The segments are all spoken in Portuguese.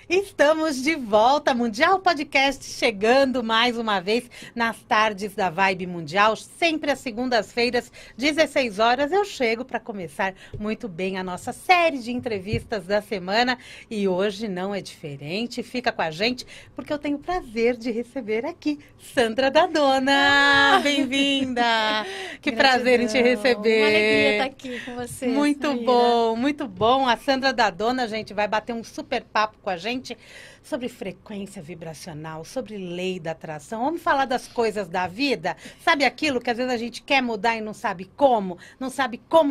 Estamos de volta, Mundial Podcast, chegando mais uma vez nas tardes da Vibe Mundial, sempre às segundas-feiras, 16 horas, eu chego para começar muito bem a nossa série de entrevistas da semana e hoje não é diferente, fica com a gente, porque eu tenho o prazer de receber aqui Sandra Dadona, bem-vinda, que prazer em te receber. Uma alegria estar aqui com você. Muito bom, a Sandra Dadona, gente, vai bater um super papo com a gente sobre frequência vibracional, sobre lei da atração. Vamos falar das coisas da vida? Sabe aquilo que às vezes a gente quer mudar e não sabe como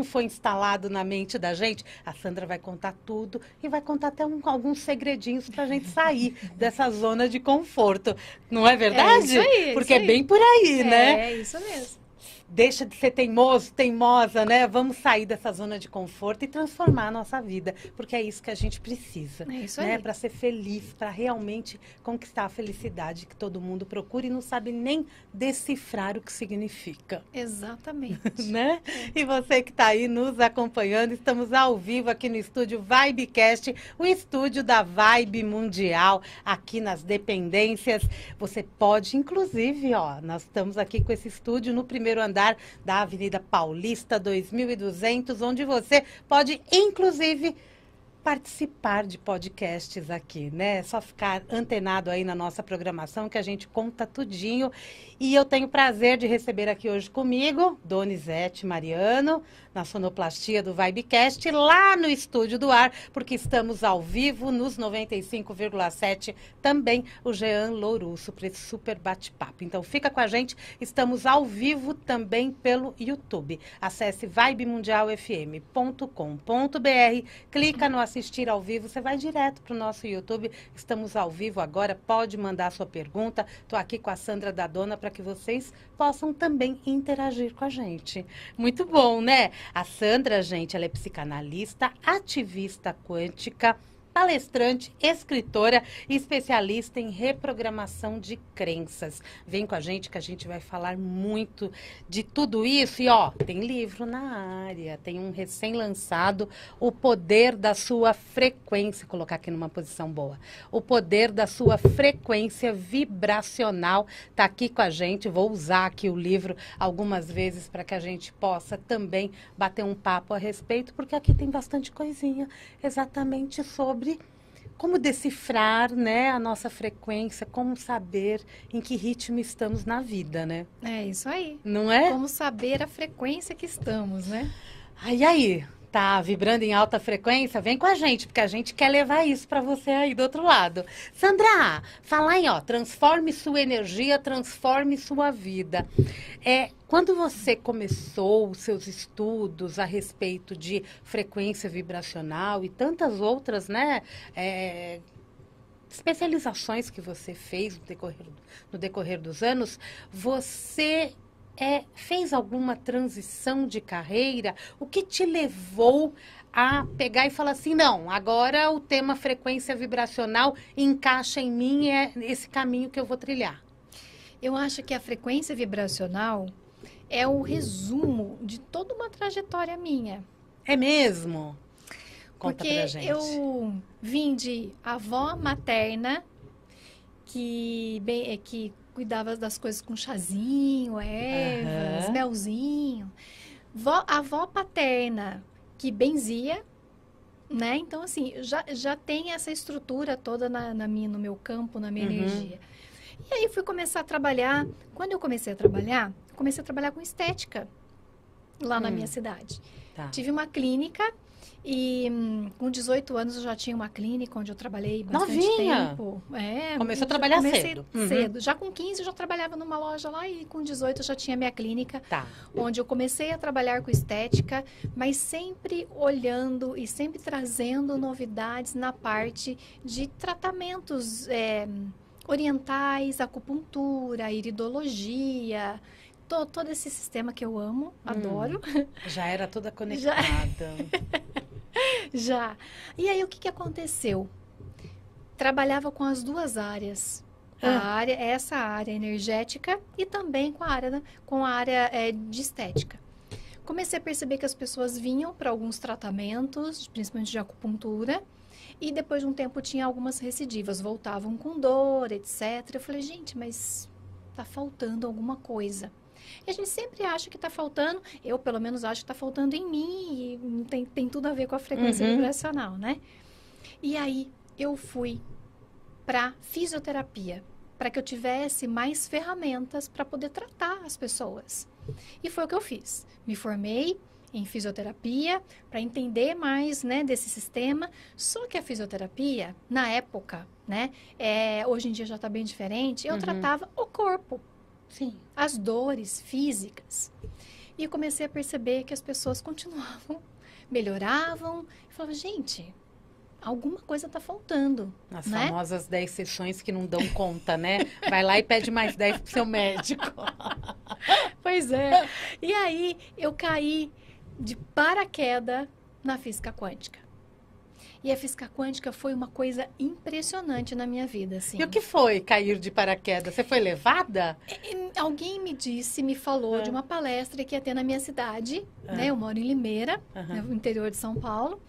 foi instalado na mente da gente? A Sandra vai contar tudo e vai contar até alguns segredinhos para a gente sair dessa zona de conforto. Não é verdade? É isso aí, porque é bem por aí, né? É isso mesmo. Deixa de ser teimoso, teimosa, né? Vamos sair dessa zona de conforto e transformar a nossa vida, porque é isso que a gente precisa, É isso né? aí. Para ser feliz, para realmente conquistar a felicidade que todo mundo procura e não sabe nem decifrar o que significa. Exatamente. Né? E você que está aí nos acompanhando, estamos ao vivo aqui no estúdio Vibecast, o estúdio da Vibe Mundial, aqui nas Dependências. Você pode, inclusive, ó, nós estamos aqui com esse estúdio no primeiro andar da Avenida Paulista 2200, onde você pode, inclusive, participar de podcasts aqui, né? É só ficar antenado aí na nossa programação que a gente conta tudinho. E eu tenho o prazer de receber aqui hoje comigo Donizete Mariano, na sonoplastia do Vibecast, lá no Estúdio do Ar, porque estamos ao vivo nos 95,7, também o Jean Lourusso, para esse super bate-papo. Então fica com a gente, estamos ao vivo também pelo YouTube. Acesse vibemundialfm.com.br, clica no assistir ao vivo, você vai direto para o nosso YouTube. Estamos ao vivo agora, pode mandar sua pergunta. Estou aqui com a Sandra Dadona para que vocês possam também interagir com a gente. Muito bom, né? A Sandra, gente, ela é psicanalista, ativista quântica, palestrante, escritora e especialista em reprogramação de crenças. Vem com a gente que a gente vai falar muito de tudo isso. E, ó, tem livro na área, tem um recém-lançado, O Poder da Sua Frequência, vou colocar aqui numa posição boa. O Poder da Sua Frequência Vibracional. Tá aqui com a gente, vou usar aqui o livro algumas vezes para que a gente possa também bater um papo a respeito, porque aqui tem bastante coisinha exatamente sobre como decifrar, né, a nossa frequência, como saber em que ritmo estamos na vida, né? É isso aí. Não é? Como saber a frequência que estamos, né? Aí, tá vibrando em alta frequência? Vem com a gente, porque a gente quer levar isso para você aí do outro lado. Sandra, falar em, ó, transforme sua energia, transforme sua vida. Quando você começou os seus estudos a respeito de frequência vibracional e tantas outras, né, especializações que você fez no decorrer dos anos, você fez alguma transição de carreira? O que te levou a pegar e falar assim, não, agora o tema frequência vibracional encaixa em mim, é esse caminho que eu vou trilhar? Eu acho que a frequência vibracional é o resumo de toda uma trajetória minha. É mesmo? Conta Porque pra gente. eu vim de avó materna que cuidava das coisas com chazinho, ervas, melzinho. Avó paterna que benzia, né? Então, assim, já tem essa estrutura toda no meu campo, na minha energia. E aí fui começar a trabalhar. Quando eu comecei a trabalhar com estética lá na minha cidade. Tá. Tive uma clínica e com 18 anos eu já tinha uma clínica onde eu trabalhei bastante Novinha. tempo. Começou a trabalhar cedo. Cedo. Já com 15 eu já trabalhava numa loja lá e com 18 eu já tinha minha clínica. Tá. Onde eu comecei a trabalhar com estética, mas sempre olhando e sempre trazendo novidades na parte de tratamentos orientais, acupuntura, iridologia, todo esse sistema que eu amo, adoro. Já era toda conectada. Já. E aí, o que aconteceu? Trabalhava com as duas áreas. Essa área energética e também com a área de estética. Comecei a perceber que as pessoas vinham para alguns tratamentos, principalmente de acupuntura, E depois de um tempo tinha algumas recidivas, voltavam com dor, etc. Eu falei, gente, mas tá faltando alguma coisa. E a gente sempre acha que tá faltando, eu pelo menos acho que tá faltando em mim, e tem tudo a ver com a frequência vibracional, né? E aí eu fui para fisioterapia, para que eu tivesse mais ferramentas para poder tratar as pessoas. E foi o que eu fiz. Me formei em fisioterapia para entender mais, né, desse sistema. Só que a fisioterapia, na época, né, hoje em dia já está bem diferente, eu tratava o corpo. Sim. As dores físicas. E eu comecei a perceber que as pessoas continuavam, melhoravam. E falava, gente, alguma coisa está faltando. As né? famosas 10 sessões que não dão conta, né? Vai lá e pede mais 10 pro seu médico. Pois é. E aí eu caí de paraquedas na física quântica. E a física quântica foi uma coisa impressionante na minha vida, assim. E o que foi cair de paraquedas? Você foi levada? Alguém me falou de uma palestra que ia ter na minha cidade, né? Eu moro em Limeira, no interior de São Paulo.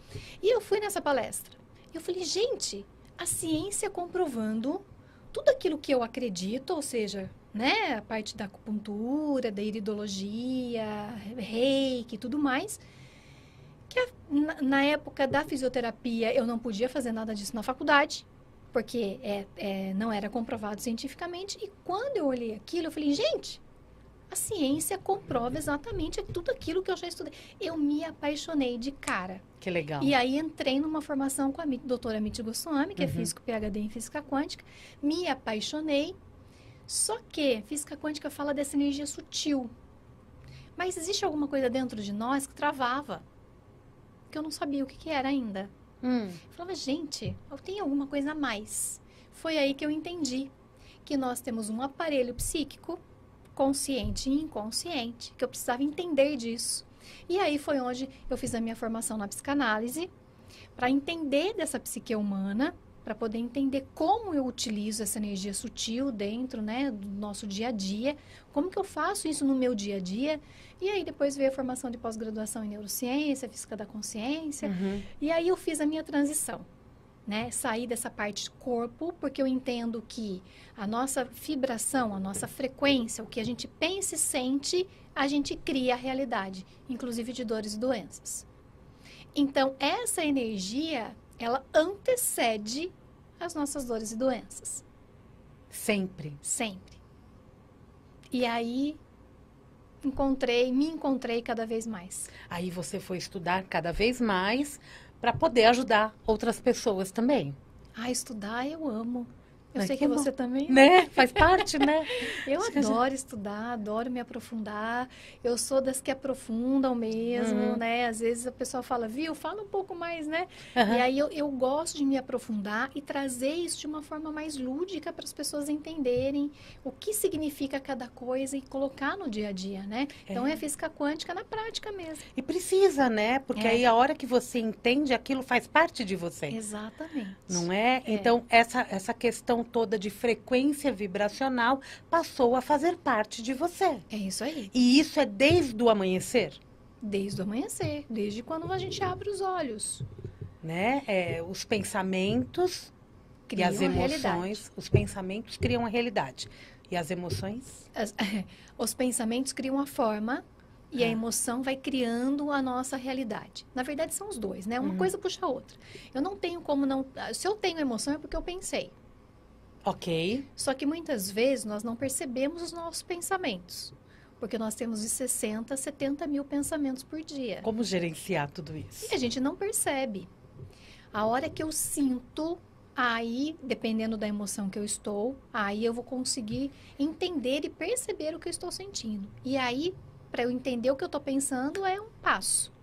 E eu fui nessa palestra. Eu falei, gente, a ciência comprovando tudo aquilo que eu acredito, ou seja, né? A parte da acupuntura, da iridologia, reiki e tudo mais. Que na época da fisioterapia eu não podia fazer nada disso na faculdade, porque não era comprovado cientificamente. E quando eu olhei aquilo, eu falei, gente, a ciência comprova exatamente tudo aquilo que eu já estudei. Eu me apaixonei de cara. Que legal. E aí entrei numa formação com a doutora Miti Goswami, que é físico PhD em física quântica. Me apaixonei. Só que física quântica fala dessa energia sutil. Mas existe alguma coisa dentro de nós que travava. Que eu não sabia o que era ainda. Eu falava, gente, tem alguma coisa a mais. Foi aí que eu entendi que nós temos um aparelho psíquico, consciente e inconsciente, que eu precisava entender disso. E aí foi onde eu fiz a minha formação na psicanálise, para entender dessa psique humana, para poder entender como eu utilizo essa energia sutil dentro, né, do nosso dia a dia, como que eu faço isso no meu dia a dia. E aí depois veio a formação de pós-graduação em neurociência, física da consciência, e aí eu fiz a minha transição, né, saí dessa parte corpo, porque eu entendo que a nossa vibração, a nossa frequência, o que a gente pensa e sente, a gente cria a realidade, inclusive de dores e doenças. Então, essa energia, ela antecede as nossas dores e doenças. Sempre. Sempre. E aí, me encontrei cada vez mais. Aí você foi estudar cada vez mais para poder ajudar outras pessoas também. Estudar eu amo. Eu Ai, sei que que bom. você também. Né? Faz parte, né? Eu adoro estudar, adoro me aprofundar. Eu sou das que aprofundam mesmo, né? Às vezes a pessoa fala, viu, fala um pouco mais, né? E aí eu gosto de me aprofundar e trazer isso de uma forma mais lúdica para as pessoas entenderem o que significa cada coisa e colocar no dia a dia, né? Então é física quântica na prática mesmo. E precisa, né? Porque aí a hora que você entende, aquilo faz parte de você. Exatamente. Não é? Então, essa questão toda de frequência vibracional passou a fazer parte de você. É isso aí. E isso é desde o amanhecer? Desde o amanhecer, desde quando a gente abre os olhos. Né? Os pensamentos Criam e as a emoções, realidade. os pensamentos criam a realidade. E as emoções? Os pensamentos criam a forma e a emoção vai criando a nossa realidade. Na verdade, são os dois, né? Uma coisa puxa a outra. Eu não tenho como não... Se eu tenho emoção é porque eu pensei. Ok. Só que muitas vezes nós não percebemos os nossos pensamentos. Porque nós temos de 60 a 70 mil pensamentos por dia. Como gerenciar tudo isso? E a gente não percebe. A hora que eu sinto, aí, dependendo da emoção que eu estou, aí eu vou conseguir entender e perceber o que eu estou sentindo. E aí, para eu entender o que eu estou pensando, é um passo.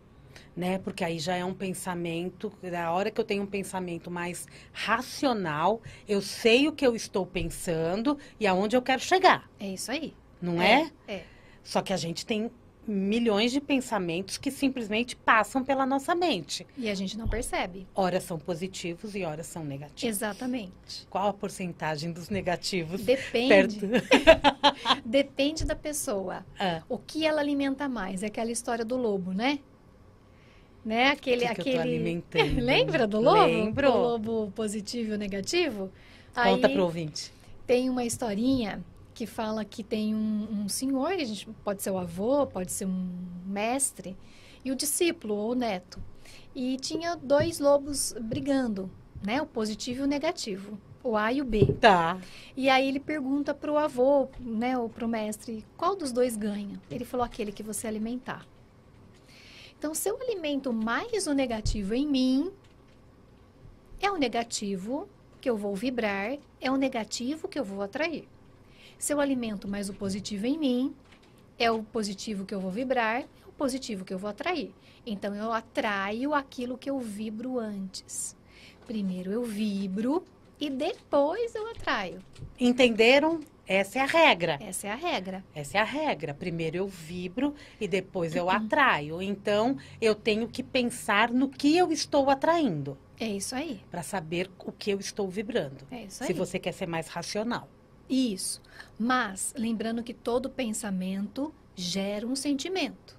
Né? Porque aí já é um pensamento, na hora que eu tenho um pensamento mais racional, eu sei o que eu estou pensando e aonde eu quero chegar. É isso aí. Não é? É. Só que a gente tem milhões de pensamentos que simplesmente passam pela nossa mente. E a gente não percebe. Horas são positivos e horas são negativos. Exatamente. Qual a porcentagem dos negativos? Depende. Perto. Depende da pessoa. O que ela alimenta mais? É aquela história do lobo, né? né? Que eu tô alimentando? Lembra do lobo? Lembro. O lobo positivo e o negativo? Conta Aí pro ouvinte. tem uma historinha que fala que tem um senhor, que a gente pode ser o avô, pode ser um mestre, e o discípulo ou o neto. E tinha dois lobos brigando, né? O positivo e o negativo, o A e o B. Tá. E aí ele pergunta pro avô, né, ou pro mestre, qual dos dois ganha? Ele falou, aquele que você alimentar. Então, se eu alimento mais o negativo em mim, é o negativo que eu vou vibrar, é o negativo que eu vou atrair. Se eu alimento mais o positivo em mim, é o positivo que eu vou vibrar, é o positivo que eu vou atrair. Então, eu atraio aquilo que eu vibro antes. Primeiro eu vibro e depois eu atraio. Entenderam? Essa é a regra. Essa é a regra. Essa é a regra. Primeiro eu vibro e depois eu atraio. Então, eu tenho que pensar no que eu estou atraindo. É isso aí. Para saber o que eu estou vibrando. É isso aí. Se você quer ser mais racional. Isso. Mas, lembrando que todo pensamento gera um sentimento.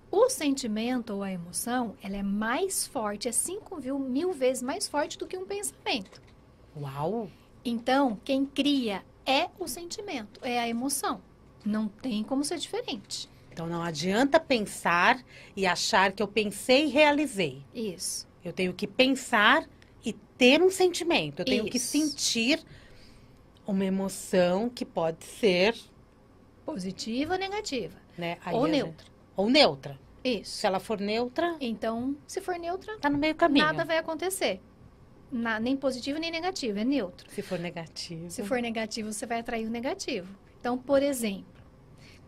O sentimento ou a emoção, ela é mais forte, é 5.000 vezes mais forte do que um pensamento. Uau! Então, quem cria é o sentimento, é a emoção. Não tem como ser diferente. Então, não adianta pensar e achar que eu pensei e realizei. Isso. Eu tenho que pensar e ter um sentimento. Eu tenho que Isso. sentir uma emoção que pode ser, Positiva ou negativa. né? aí Ou a gente- neutra. Ou neutra. Isso. Se ela for neutra, Então, se for neutra, tá no meio caminho. nada vai acontecer. Nem positivo nem negativo, é neutro. Se for negativo. Se for negativo, você vai atrair o negativo. Então, por exemplo,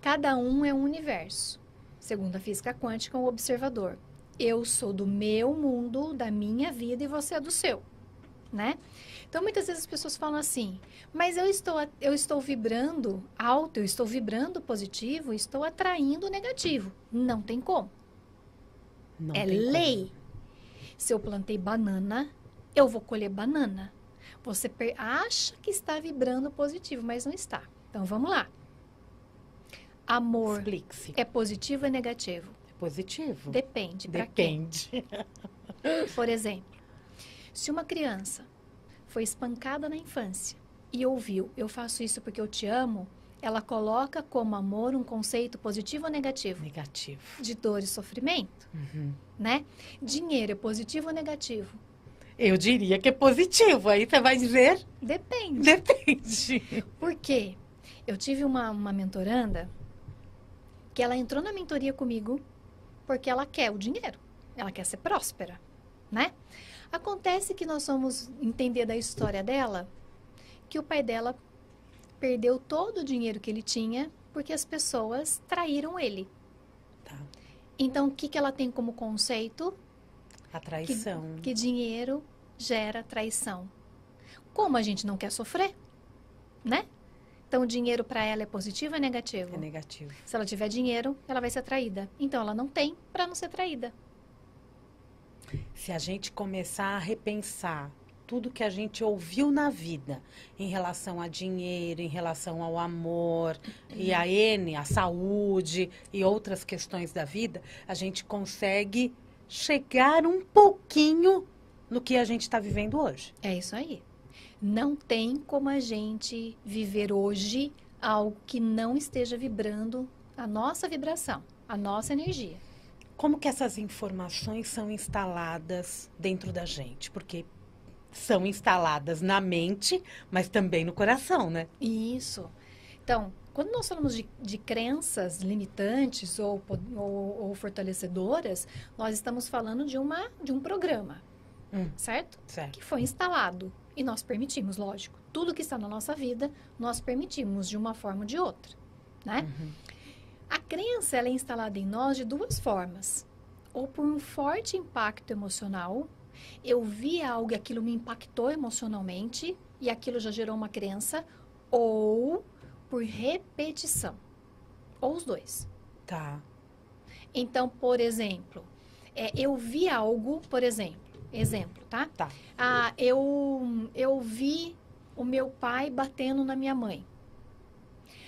cada um é um universo. Segundo a física quântica, um observador. Eu sou do meu mundo, da minha vida, e você é do seu, né? Então, muitas vezes as pessoas falam assim, mas eu estou vibrando alto, eu estou vibrando positivo, estou atraindo o negativo. Não tem como. Não É tem como. lei. Se eu plantei banana, eu vou colher banana. Você acha que está vibrando positivo, mas não está. Então, vamos lá. Amor Explique-se. é positivo ou é negativo? É positivo? Depende. Para quem? Depende. Por exemplo, se uma criança foi espancada na infância e ouviu, eu faço isso porque eu te amo, ela coloca como amor um conceito positivo ou negativo? Negativo. De dor e sofrimento, Uhum. né? Dinheiro é positivo ou negativo? Eu diria que é positivo. Aí você vai dizer? Depende. Depende. Por quê? Eu tive uma mentoranda que ela entrou na mentoria comigo porque ela quer o dinheiro. Ela quer ser próspera, né? Acontece que nós vamos entender da história dela que o pai dela perdeu todo o dinheiro que ele tinha porque as pessoas traíram ele. Tá. Então, o que ela tem como conceito? A traição. Que dinheiro gera traição. Como a gente não quer sofrer, né? Então, o dinheiro para ela é positivo ou é negativo? É negativo. Se ela tiver dinheiro, ela vai ser traída. Então, ela não tem para não ser traída. Se a gente começar a repensar tudo que a gente ouviu na vida em relação a dinheiro, em relação ao amor e a saúde e outras questões da vida, a gente consegue chegar um pouquinho no que a gente está vivendo hoje. É isso aí. Não tem como a gente viver hoje algo que não esteja vibrando a nossa vibração, a nossa energia. Como que essas informações são instaladas dentro da gente? Porque são instaladas na mente, mas também no coração, né? Isso. Então, quando nós falamos de crenças limitantes ou fortalecedoras, nós estamos falando de um programa, certo? Certo. Que foi instalado. E nós permitimos, lógico. Tudo que está na nossa vida, nós permitimos de uma forma ou de outra, né? Uhum. A crença, ela é instalada em nós de duas formas. Ou por um forte impacto emocional. Eu vi algo e aquilo me impactou emocionalmente e aquilo já gerou uma crença. Ou por repetição. Ou os dois. Tá. Então, por exemplo, eu vi algo, por exemplo, tá? Tá. Eu vi o meu pai batendo na minha mãe.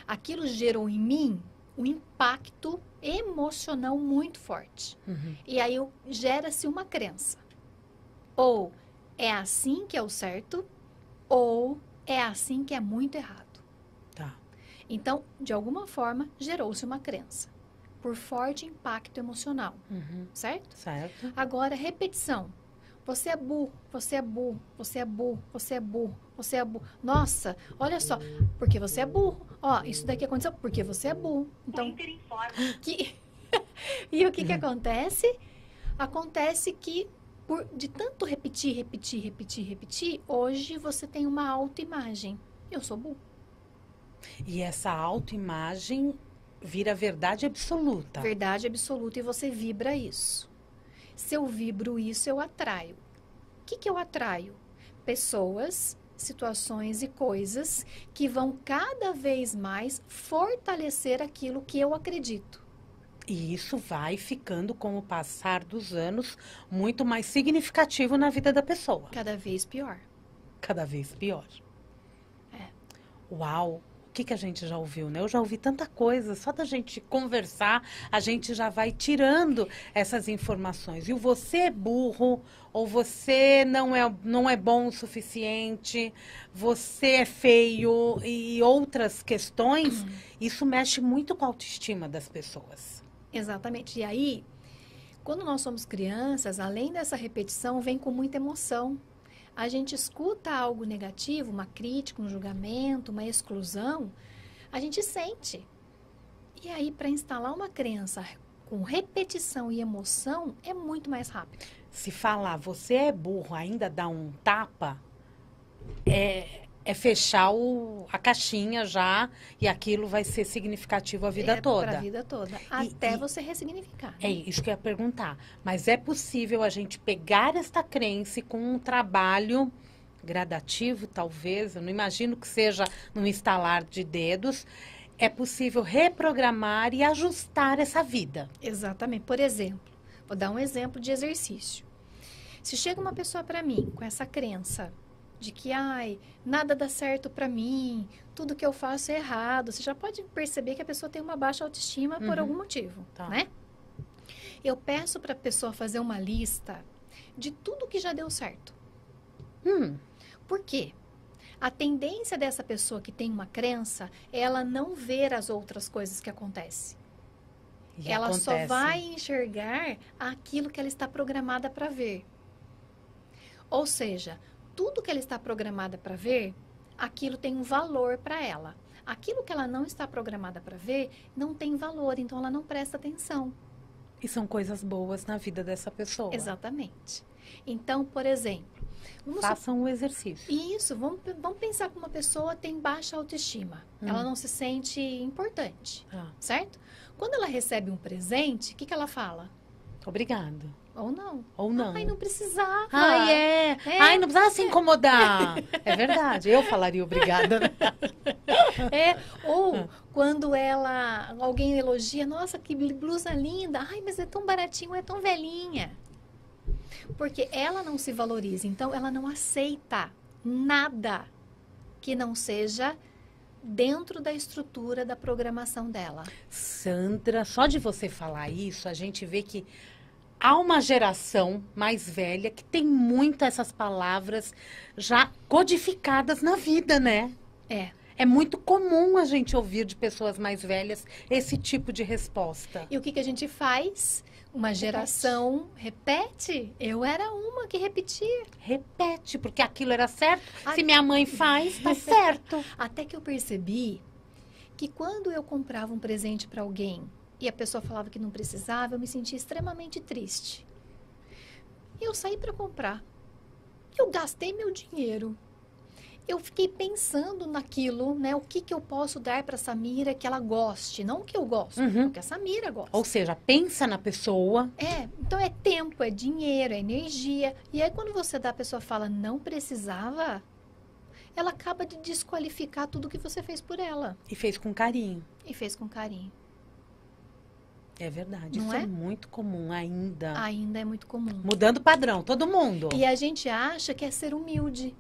Aquilo gerou em mim um impacto emocional muito forte. Uhum. E aí gera-se uma crença. Ou é assim que é o certo, ou é assim que é muito errado. Tá. Então, de alguma forma, gerou-se uma crença por forte impacto emocional, Uhum. certo? Certo. Agora, repetição. Você é burro, você é burro, você é burro, você é burro, você é burro. Nossa, olha só, porque você é burro. Ó, isso daqui aconteceu porque você é burro. Então, e o que acontece? Acontece que de tanto repetir, repetir, repetir, repetir, hoje você tem uma autoimagem. Eu sou burro. E essa autoimagem vira verdade absoluta. Verdade absoluta, e você vibra isso. Se eu vibro isso, eu atraio. O que eu atraio? Pessoas, situações e coisas que vão cada vez mais fortalecer aquilo que eu acredito. E isso vai ficando, com o passar dos anos, muito mais significativo na vida da pessoa. Cada vez pior. Cada vez pior. É. Uau! O que a gente já ouviu, né? Eu já ouvi tanta coisa. Só da gente conversar, a gente já vai tirando essas informações. E o você é burro, ou você não é bom o suficiente, você é feio e outras questões, isso mexe muito com a autoestima das pessoas. Exatamente. E aí, quando nós somos crianças, além dessa repetição, vem com muita emoção. A gente escuta algo negativo, uma crítica, um julgamento, uma exclusão, a gente sente. E aí, para instalar uma crença com repetição e emoção, é muito mais rápido. Se falar você é burro, ainda dá um tapa, é fechar a caixinha já, e aquilo vai ser significativo a vida toda. Para a vida toda, até você ressignificar. Né? É isso que eu ia perguntar. Mas é possível a gente pegar esta crença e com um trabalho gradativo, talvez, eu não imagino que seja num estalar de dedos, é possível reprogramar e ajustar essa vida. Exatamente. Por exemplo, vou dar um exemplo de exercício. Se chega uma pessoa para mim com essa crença de que, nada dá certo para mim, tudo que eu faço é errado. Você já pode perceber que a pessoa tem uma baixa autoestima por algum motivo, né? Eu peço para a pessoa fazer uma lista de tudo que já deu certo. Por quê? A tendência dessa pessoa que tem uma crença é ela não ver as outras coisas que acontecem. Ela só vai enxergar aquilo que ela está programada para ver. Ou seja, tudo que ela está programada para ver, aquilo tem um valor para ela. Aquilo que ela não está programada para ver, não tem valor, então ela não presta atenção. E são coisas boas na vida dessa pessoa. Exatamente. Então, por exemplo... Façam o exercício. Isso, vamos pensar que uma pessoa tem baixa autoestima. Ela não se sente importante, certo? Quando ela recebe um presente, o que ela fala? Obrigado. Ou não. Ou não. Ai, não precisava. Ai, não precisava se incomodar. É verdade, eu falaria obrigada. Ou quando alguém elogia, nossa, que blusa linda. Ai, mas é tão baratinho, é tão velhinha. Porque ela não se valoriza, então ela não aceita nada que não seja dentro da estrutura da programação dela. Sandra, só de você falar isso, a gente vê que há uma geração mais velha que tem muito essas palavras já codificadas na vida, né? É muito comum a gente ouvir de pessoas mais velhas esse tipo de resposta. E o que a gente faz? Uma geração repete. Eu era uma que repetia. Repete, porque aquilo era certo. Se minha mãe faz, tá certo. Até que eu percebi que quando eu comprava um presente para alguém e a pessoa falava que não precisava, eu me sentia extremamente triste. Eu saí para comprar. Eu gastei meu dinheiro. Eu fiquei pensando naquilo, né? O que eu posso dar para a Samira que ela goste. Não o que eu gosto, o que a Samira gosta. Ou seja, pensa na pessoa. Então é tempo, é dinheiro, é energia. E aí quando você dá, a pessoa fala, não precisava, ela acaba de desqualificar tudo que você fez por ela. E fez com carinho. É verdade, isso é muito comum ainda. Ainda é muito comum. Mudando o padrão, todo mundo. E a gente acha que é ser humilde.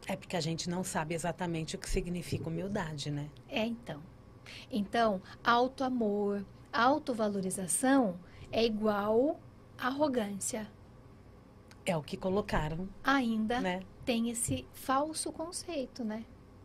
É porque a gente não sabe exatamente o que significa humildade, né? Então. Então, auto-amor, autovalorização é igual arrogância. É o que colocaram, Ainda né? tem esse falso conceito, né?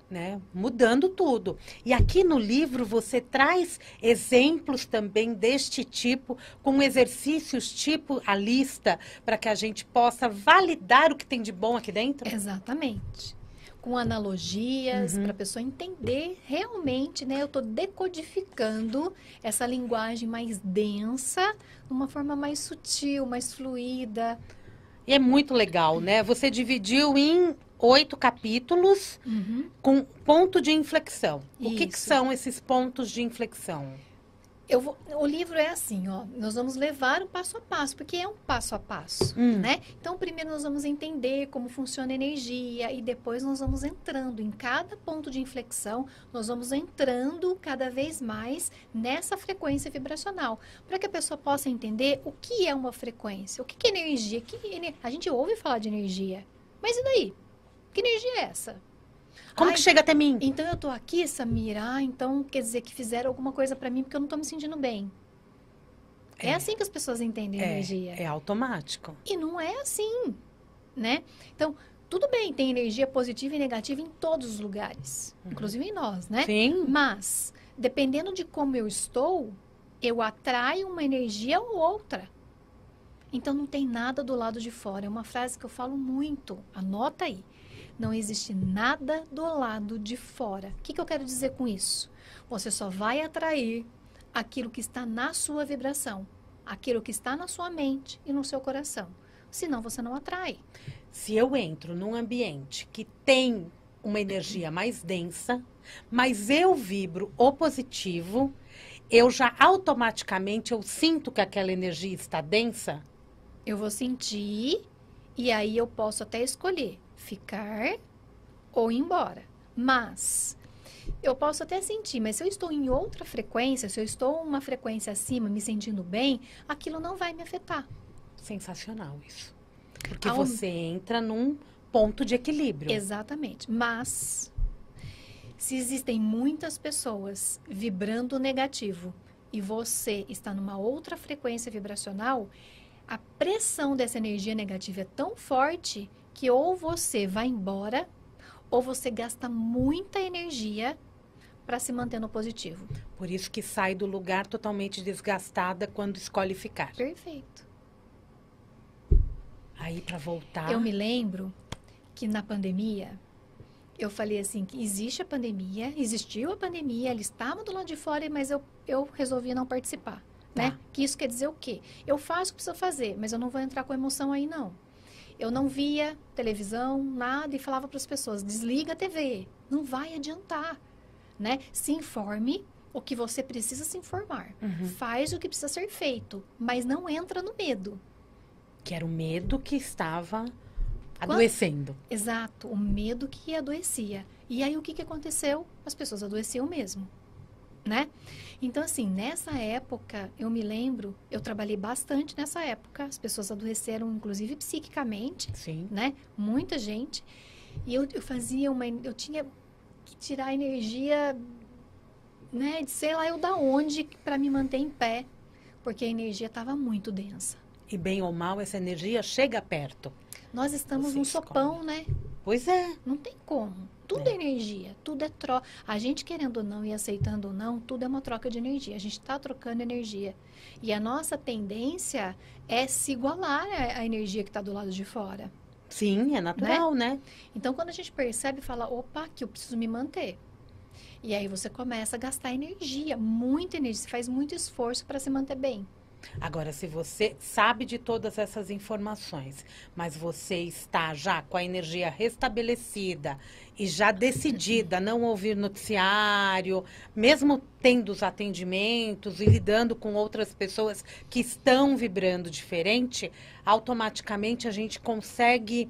Né? Mudando tudo. E aqui no livro você traz exemplos também deste tipo, com exercícios tipo a lista, para que a gente possa validar o que tem de bom aqui dentro? Exatamente. Com analogias, para a pessoa entender realmente, né? Eu estou decodificando essa linguagem mais densa, de uma forma mais sutil, mais fluida. E é muito legal, né? Você dividiu em 8 capítulos com ponto de inflexão. O que Isso. são esses pontos de inflexão? O livro é assim, ó, nós vamos levar o passo a passo, porque é um passo a passo, né? Então, primeiro nós vamos entender como funciona a energia e depois nós vamos entrando em cada ponto de inflexão, nós vamos entrando cada vez mais nessa frequência vibracional, para que a pessoa possa entender o que é uma frequência, o que é energia, a gente ouve falar de energia, mas e daí? Que energia é essa? Como que chega até mim? Então eu tô aqui, Samira, então quer dizer que fizeram alguma coisa pra mim porque eu não tô me sentindo bem. É assim que as pessoas entendem energia. É automático. E não é assim, né? Então, tudo bem, tem energia positiva e negativa em todos os lugares, inclusive em nós, né? Sim. Mas, dependendo de como eu estou, eu atraio uma energia ou outra. Então, não tem nada do lado de fora. É uma frase que eu falo muito. Anota aí. Não existe nada do lado de fora. O que eu quero dizer com isso? Você só vai atrair aquilo que está na sua vibração, aquilo que está na sua mente e no seu coração. Senão você não atrai. Se eu entro num ambiente que tem uma energia mais densa, mas eu vibro o positivo, eu já automaticamente eu sinto que aquela energia está densa. Eu vou sentir e aí eu posso até escolher ficar ou ir embora. Mas eu posso até sentir, mas se eu estou em outra frequência, se eu estou uma frequência acima, me sentindo bem, aquilo não vai me afetar. Sensacional isso. Porque você entra num ponto de equilíbrio. Exatamente. Mas se existem muitas pessoas vibrando negativo e você está numa outra frequência vibracional, a pressão dessa energia negativa é tão forte que ou você vai embora ou você gasta muita energia para se manter no positivo. Por isso que sai do lugar totalmente desgastada quando escolhe ficar. Perfeito. Aí para voltar. Eu me lembro que na pandemia eu falei assim que existe a pandemia, existiu a pandemia, ela estava do lado de fora, mas eu resolvi não participar, né? Que isso quer dizer o quê? Eu faço o que preciso fazer, mas eu não vou entrar com emoção aí não. Eu não via televisão, nada, e falava para as pessoas, desliga a TV, não vai adiantar, né? Se informe o que você precisa se informar. Faz o que precisa ser feito, mas não entra no medo. Que era o medo que estava adoecendo. Exato, o medo que adoecia. E aí o que aconteceu? As pessoas adoeciam mesmo, né? Então, assim, nessa época, eu me lembro, eu trabalhei bastante nessa época, as pessoas adoeceram, inclusive, psiquicamente, Sim. né? Muita gente. E eu tinha que tirar energia, né? De sei lá eu da onde, para me manter em pé, porque a energia estava muito densa. E bem ou mal, essa energia chega perto. Nós estamos num sopão, né? Pois é. Não tem como. Tudo é energia, tudo é troca. A gente querendo ou não e aceitando ou não, tudo é uma troca de energia. A gente está trocando energia. E a nossa tendência é se igualar à energia que está do lado de fora. Sim, é natural, né? Então, quando a gente percebe e fala, opa, que eu preciso me manter. E aí você começa a gastar energia, muita energia. Você faz muito esforço para se manter bem. Agora, se você sabe de todas essas informações, mas você está já com a energia restabelecida e já decidida a não ouvir noticiário, mesmo tendo os atendimentos e lidando com outras pessoas que estão vibrando diferente, automaticamente a gente consegue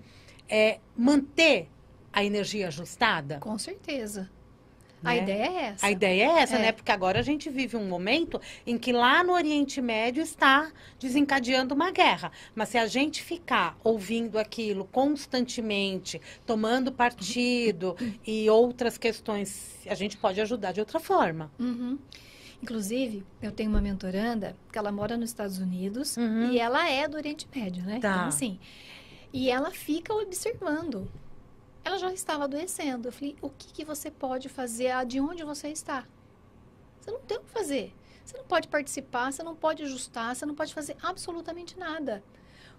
manter a energia ajustada? Com certeza. A ideia é essa. A ideia é essa, né? Porque agora a gente vive um momento em que lá no Oriente Médio está desencadeando uma guerra. Mas se a gente ficar ouvindo aquilo constantemente, tomando partido e outras questões, a gente pode ajudar de outra forma. Uhum. Inclusive, eu tenho uma mentoranda que ela mora nos Estados Unidos e ela é do Oriente Médio, né? Tá. Então, assim, e ela fica observando. Ela já estava adoecendo. Eu falei, o que você pode fazer de onde você está? Você não tem o que fazer. Você não pode participar, você não pode ajustar, você não pode fazer absolutamente nada.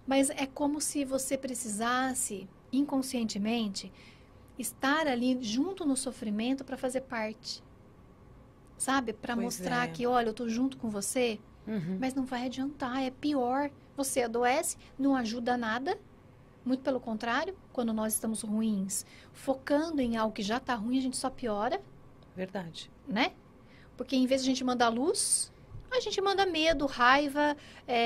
Mas é como se você precisasse, inconscientemente, estar ali junto no sofrimento para fazer parte. Sabe? Para mostrar que, olha, eu estou junto com você, mas não vai adiantar, é pior. Você adoece, não ajuda nada. Muito pelo contrário, quando nós estamos ruins, focando em algo que já está ruim, a gente só piora. Verdade. Né? Porque em vez de a gente mandar luz, a gente manda medo, raiva,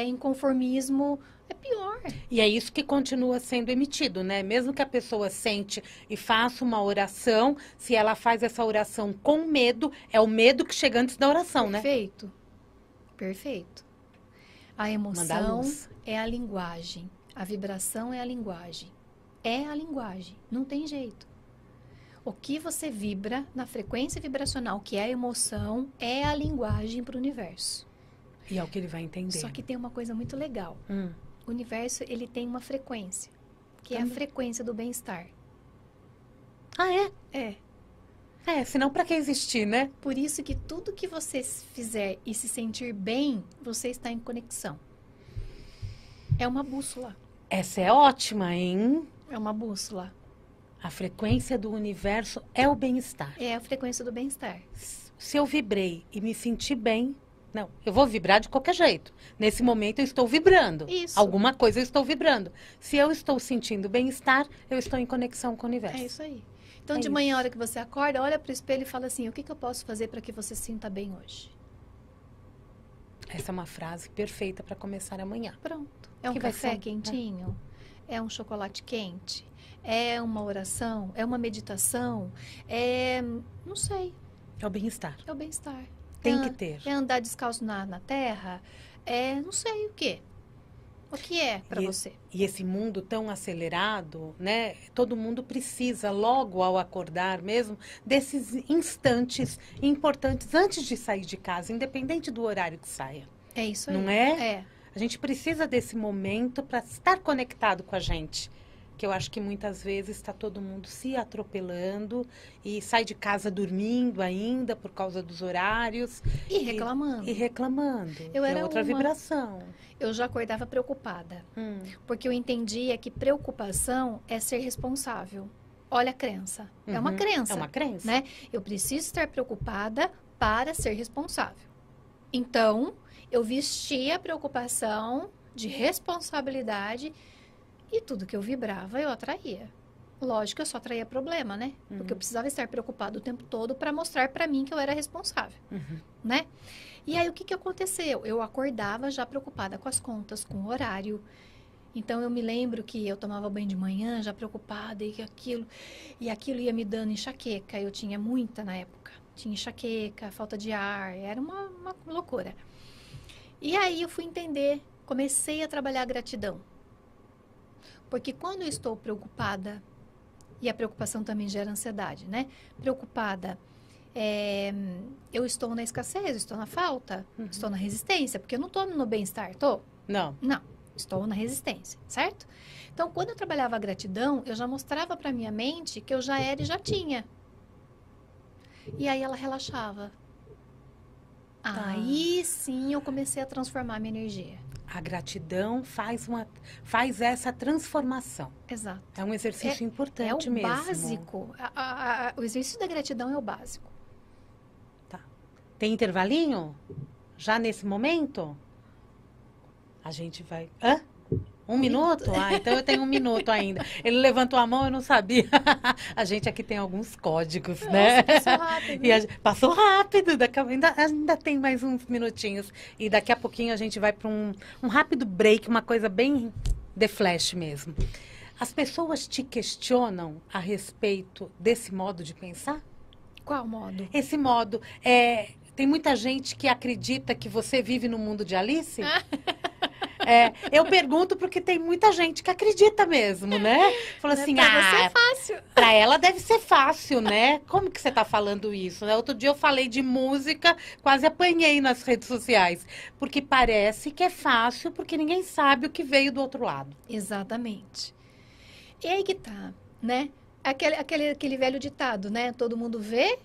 inconformismo. É pior. E é isso que continua sendo emitido, né? Mesmo que a pessoa sente e faça uma oração, se ela faz essa oração com medo, é o medo que chega antes da oração, né? Perfeito. Perfeito. A emoção é a linguagem. A vibração é a linguagem. É a linguagem. Não tem jeito. O que você vibra na frequência vibracional, que é a emoção, é a linguagem para o universo. E é o que ele vai entender. Só que tem uma coisa muito legal. O universo, ele tem uma frequência, que é a frequência do bem-estar. Ah, é? É. Senão para que existir, né? Por isso que tudo que você fizer e se sentir bem, você está em conexão. É uma bússola. Essa é ótima, hein? É uma bússola. A frequência do universo é o bem-estar. É a frequência do bem-estar. Se eu vibrei e me senti bem, não, eu vou vibrar de qualquer jeito. Nesse momento eu estou vibrando. Isso. Alguma coisa eu estou vibrando. Se eu estou sentindo bem-estar, eu estou em conexão com o universo. É isso aí. Então, de manhã, a hora que você acorda, olha para o espelho e fala assim, o que eu posso fazer para que você se sinta bem hoje? Essa é uma frase perfeita para começar amanhã. Pronto. É um Que vai café ser, quentinho? É um chocolate quente? É uma oração? É uma meditação? Não sei. É o bem-estar. É o bem-estar. Tem que ter. É andar descalço na terra? Não sei o quê. O que é para você? E esse mundo tão acelerado, né? Todo mundo precisa, logo ao acordar mesmo, desses instantes importantes antes de sair de casa, independente do horário que saia. É isso aí. Não é? É. A gente precisa desse momento para estar conectado com a gente. Que eu acho que muitas vezes está todo mundo se atropelando e sai de casa dormindo ainda por causa dos horários. E reclamando. E reclamando. Eu era outra vibração. Eu já acordava preocupada. Porque eu entendia que preocupação é ser responsável. Olha a crença. É uma crença. É uma crença. Né? Eu preciso estar preocupada para ser responsável. Então, eu vestia a preocupação de responsabilidade e tudo que eu vibrava, eu atraía. Lógico, eu só atraía problema, né? Porque eu precisava estar preocupada o tempo todo para mostrar para mim que eu era responsável, né? E aí, o que aconteceu? Eu acordava já preocupada com as contas, com o horário. Então, eu me lembro que eu tomava banho de manhã, já preocupada, e aquilo ia me dando enxaqueca. Eu tinha muita na época. Tinha enxaqueca, falta de ar, era uma loucura. E aí, eu fui entender, comecei a trabalhar a gratidão. Porque quando eu estou preocupada, e a preocupação também gera ansiedade, né? Preocupada, eu estou na escassez, estou na falta, estou na resistência, porque eu não estou no bem-estar, estou? Não. Não, estou na resistência, certo? Então, quando eu trabalhava a gratidão, eu já mostrava para minha mente que eu já era e já tinha. E aí ela relaxava. Aí sim eu comecei a transformar a minha energia. A gratidão faz essa transformação. Exato. É um exercício importante mesmo. É o básico. O exercício da gratidão é o básico. Tá. Tem intervalinho? Já nesse momento? A gente vai... Hã? Um minuto? Ah, então eu tenho um minuto ainda. Ele levantou a mão, eu não sabia. A gente aqui tem alguns códigos, né? Passou rápido. Passou rápido. Ainda tem mais uns minutinhos. E daqui a pouquinho a gente vai para um rápido break, uma coisa bem de flash mesmo. As pessoas te questionam a respeito desse modo de pensar? Qual modo? Esse modo. Tem muita gente que acredita que você vive no mundo de Alice. Eu pergunto porque tem muita gente que acredita mesmo, né? Fala assim, Pra você é fácil. Pra ela deve ser fácil, né? Como que você tá falando isso, né? Outro dia eu falei de música, quase apanhei nas redes sociais. Porque parece que é fácil, porque ninguém sabe o que veio do outro lado. Exatamente. E aí que tá, né? Aquele velho ditado, né? Todo mundo vê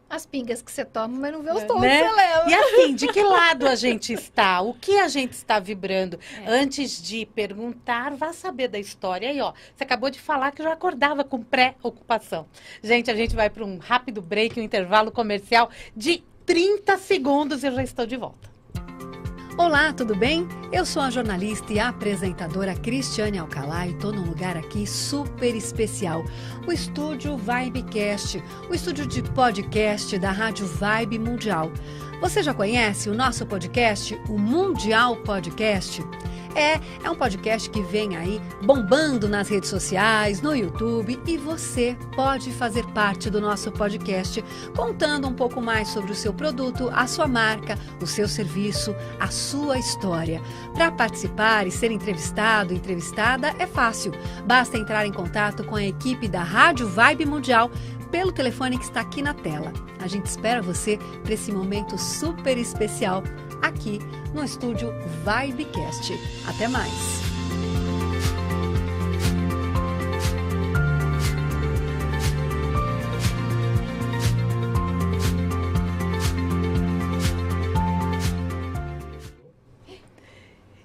as pingas que você toma, mas não vê os tons Né? que você leva. E assim, de que lado a gente está? O que a gente está vibrando? Antes de perguntar, vá saber da história. Aí, ó, você acabou de falar que já acordava com pré-ocupação. Gente, a gente vai para um rápido break, um intervalo comercial de 30 segundos e eu já estou de volta. Olá, tudo bem? Eu sou a jornalista e apresentadora Cristiane Alcalá e estou num lugar aqui super especial, o estúdio Vibecast, o estúdio de podcast da Rádio Vibe Mundial. Você já conhece o nosso podcast, o Mundial Podcast? É um podcast que vem aí bombando nas redes sociais, no YouTube, e você pode fazer parte do nosso podcast contando um pouco mais sobre o seu produto, a sua marca, o seu serviço, a sua história. Para participar e ser entrevistado, entrevistada, é fácil. Basta entrar em contato com a equipe da Rádio Vibe Mundial pelo telefone que está aqui na tela. A gente espera você para esse momento super especial aqui no estúdio Vibecast. Até mais!